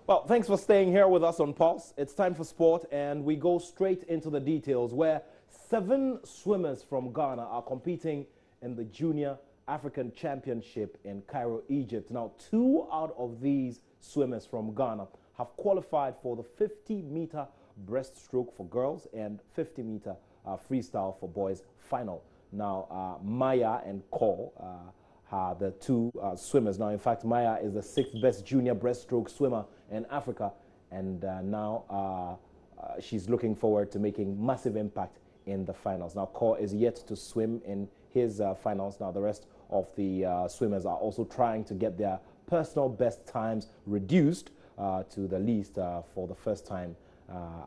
Well, thanks for staying here with us on Pulse. It's time for sport, and we go straight into the details where 7 swimmers from Ghana are competing in the Junior African Championship in Cairo, Egypt. Now, 2 out of these swimmers from Ghana have qualified for the 50-meter breaststroke for girls and 50-meter freestyle for boys final. Now, Maya and Cole are the 2 swimmers. Now, in fact, Maya is the 6th best junior breaststroke swimmer in Africa, and now she's looking forward to making massive impact in the finals. Now, Cole is yet to swim in his finals. Now, the rest of the swimmers are also trying to get their personal best times reduced to the least for the first time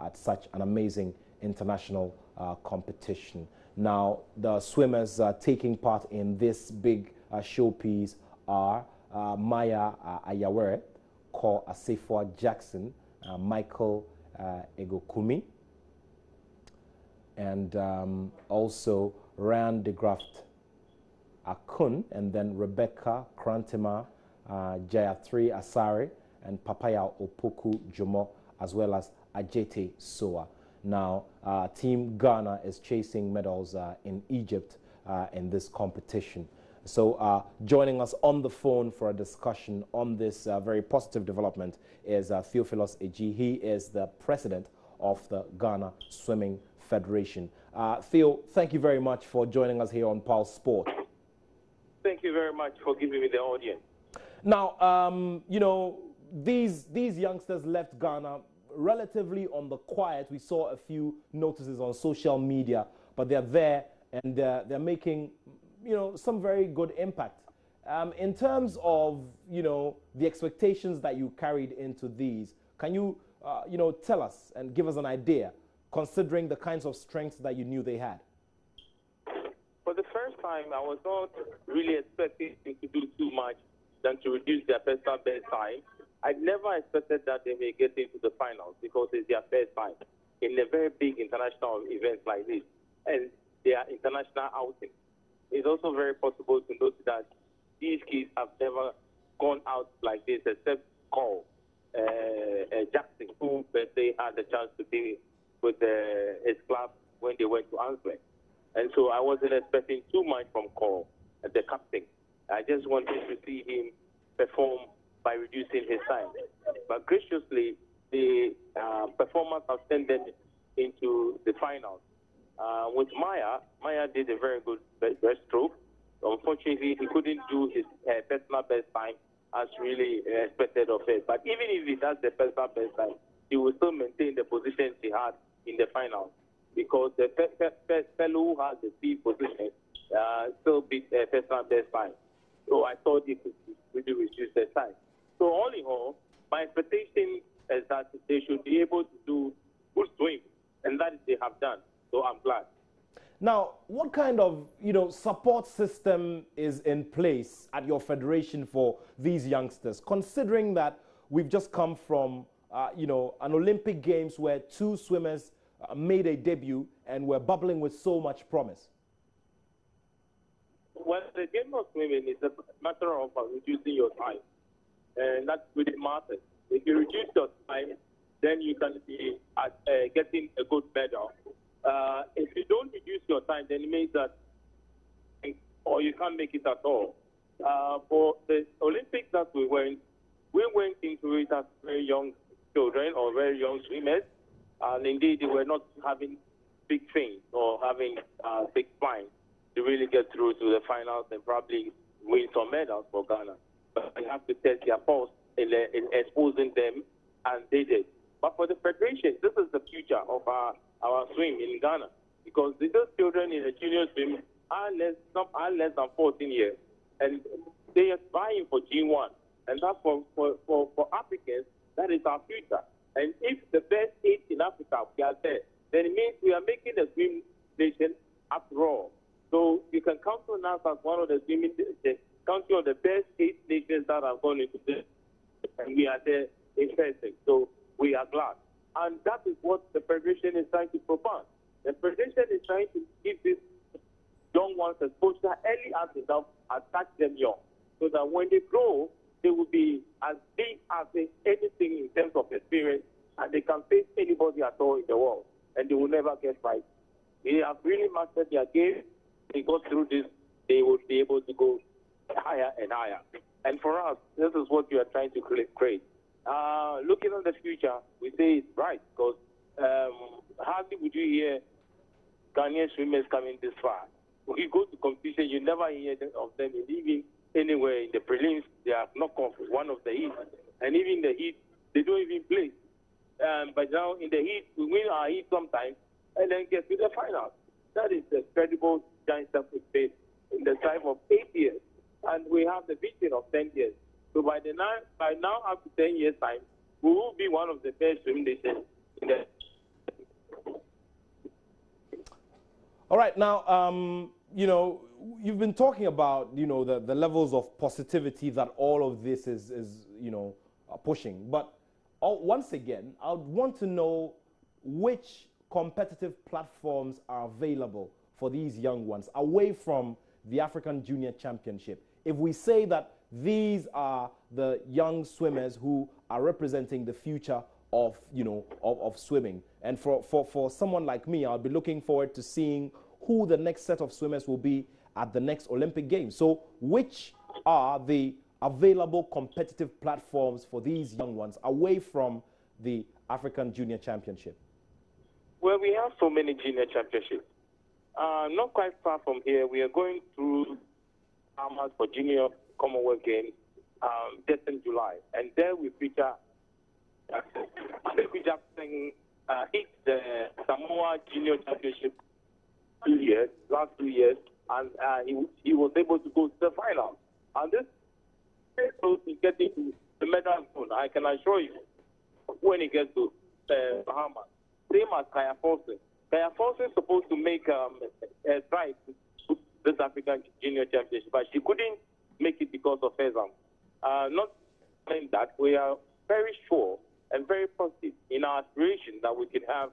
at such an amazing international competition. Now, the swimmers taking part in this big showpiece are Maya Ayawere, Cole Asefua Jackson, Michael Egokumi, and also Ryan de Graft Akun, and then Rebecca Krantema, Jayatri Asare, and Papaya Opoku Jomo, as well as Ajete Soa. Now, Team Ghana is chasing medals in Egypt in this competition. So joining us on the phone for a discussion on this very positive development is Theophilus Eji. He is the president of the Ghana Swimming Federation. Theo, thank you very much for joining us here on Pulse Sport. Thank you very much for giving me the audience. Now, you know, these youngsters left Ghana relatively on the quiet. We saw a few notices on social media, but they're there and they're making, you know, some very good impact. In terms of, you know, the expectations that you carried into these, can you, you know, tell us and give us an idea, considering the kinds of strengths that you knew they had? For the first time, I was not really expecting to do too much than to reduce their personal best time. I never expected that they may get into the finals because it's their first time in a very big international event like this, and they are international outings. It's also very possible to note that these kids have never gone out like this except Cole Jackson, who they had the chance to be with his club when they went to Antwerp. And so I wasn't expecting too much from Cole, the captain. I just wanted to see him perform by reducing his time. But graciously, the performance have sent them into the finals. With Maya did a very good breaststroke. Unfortunately, he couldn't do his personal best time as really expected of it. But even if he does the personal best time, he will still maintain the position he had in the finals, because the fellow who has the 3 position still beat their personal best time. So I thought he could really reduce their time. So all in all, my expectation is that they should be able to do good swim, and that they have done. So I'm glad. Now, what kind of, you know, support system is in place at your federation for these youngsters, considering that we've just come from, you know, an Olympic Games where 2 swimmers made a debut and were bubbling with so much promise? Well, the game of swimming is a matter of reducing your time, and that's really matters. If you reduce your time, then you can be getting a good medal. If you don't reduce your time, then it means that, or you can't make it at all. For the Olympics that we went into it as very young children or very young swimmers, and indeed they were not having big things or having big plans to really get through to the finals and probably win some medals for Ghana. But you have to test their pulse in exposing them, and they did. But for the federation, this is the future of our swim in Ghana, because those children in the junior swim are less than 14 years, and they are vying for G1. And that's for Africans, that is our future. And if the best 8 in Africa we are there, then it means we are making a swim nation after all. So you can count on us as one of the country of the best 8 nations that have gone into this, and we are there in person. So we are glad. And that is what the Federation is trying to propose. The Federation is trying to give these young ones exposure early as enough and catch them young, so that when they grow, they will be as big having anything in terms of experience, and they can face anybody at all in the world, and they will never get fight. They have really mastered their game. They go through this, they will be able to go higher and higher. And for us, this is what we are trying to create. Looking at the future, we say it's right, because hardly would you hear Ghanaian swimmers coming this far. When you go to competition, you never hear of them even anywhere in the prelims. They are knocked off one of the heat, and even the heat, they don't even play. But now in the heat, we win our heat sometimes, and then get to the final. That is the credible giant that we face in the time of 8 years, and we have the vision of 10 years. So by now, after 10 years' time, we will be one of the best swimming nations in the. All right, now, you know, you've been talking about, you know, the levels of positivity that all of this is you know, pushing. But once again, I would want to know which competitive platforms are available for these young ones away from the African Junior Championship. If we say that these are the young swimmers who are representing the future of, you know, of swimming. And for someone like me, I'll be looking forward to seeing who the next set of swimmers will be at the next Olympic Games. So which are the available competitive platforms for these young ones away from the African Junior Championship? Well, we have so many junior championships. Not quite far from here, we are going through Bahamas for Junior Commonwealth Games just in July. And there we feature Jackson hit the Samoa Junior Championship last 2 years, and he was able to go to the final. And this is close to getting to the medal zone, I can assure you, when he gets to Bahamas. Same as Kaya Forsen. Kaya Forsen is supposed to make a strike to this African Junior Championship, but she couldn't make it because of her exam. Not saying that, we are very sure and very positive in our aspiration that we can have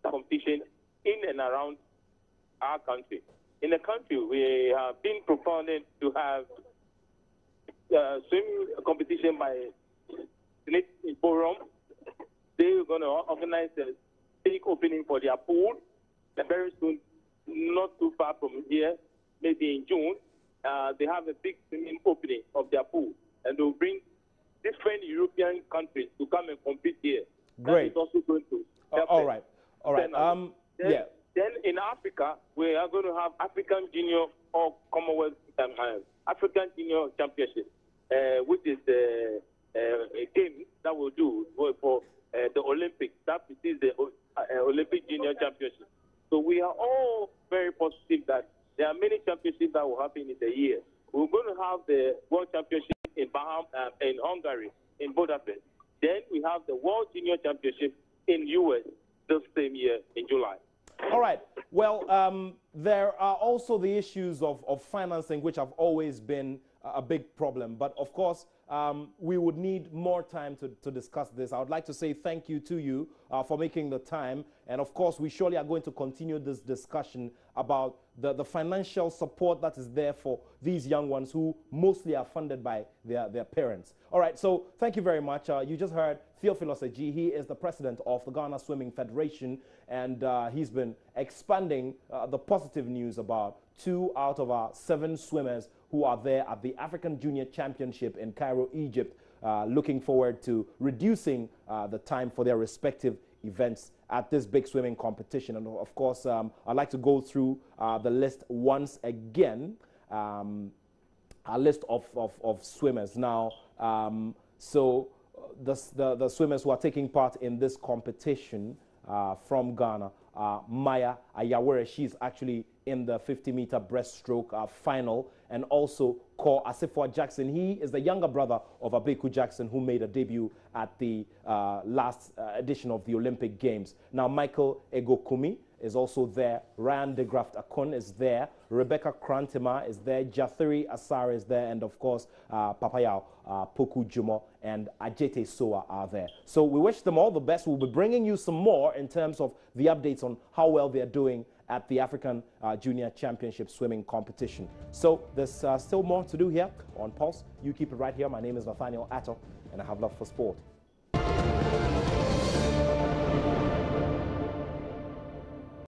competition in and around our country. In the country, we have been propounding to have swim competition by Senate Forum. They're going to organize a big opening for their pool, and very soon, not too far from here, maybe in June, they have a big swimming opening of their pool, and they'll bring different European countries to come and compete here. Great. That is also going to help all them. right. All right. Then in Africa, we are going to have African Junior or Commonwealth African Junior Championship, which is a game that we'll do for the Olympics. That is the Olympic Junior Championship. So we are all very positive that there are many championships that will happen in the year. We're going to have the World Championship in in Hungary, in Budapest. Then we have the World Junior Championship in US this same year in July. All right. Well, there are also the issues of financing, which have always been a big problem. But of course, we would need more time to discuss this. I would like to say thank you to you for making the time. And of course, we surely are going to continue this discussion about the financial support that is there for these young ones who mostly are funded by their parents. All right, so thank you very much. You just heard Theophilus Aji. He is the president of the Ghana Swimming Federation, and he's been expanding the positive news about 2 out of our 7 swimmers who are there at the African Junior Championship in Cairo, Egypt, looking forward to reducing the time for their respective events at this big swimming competition. And of course, I'd like to go through the list once again, a list of swimmers. Now, so the swimmers who are taking part in this competition from Ghana, Maya Ayawere, she's actually in the 50-meter breaststroke final, and also Kor Asifua Jackson. He is the younger brother of Abeku Jackson, who made a debut at the last edition of the Olympic Games. Now, Michael Egokumi is also there. Ryan de Graft Akon is there. Rebecca Krantema is there. Jathiri Asare is there. And, of course, Papayao Poku Jumo and Ajete Soa are there. So we wish them all the best. We'll be bringing you some more in terms of the updates on how well they're doing at the African Junior Championship swimming competition. So there's still more to do here on Pulse. You keep it right here. My name is Nathaniel Atto, and I have love for sport.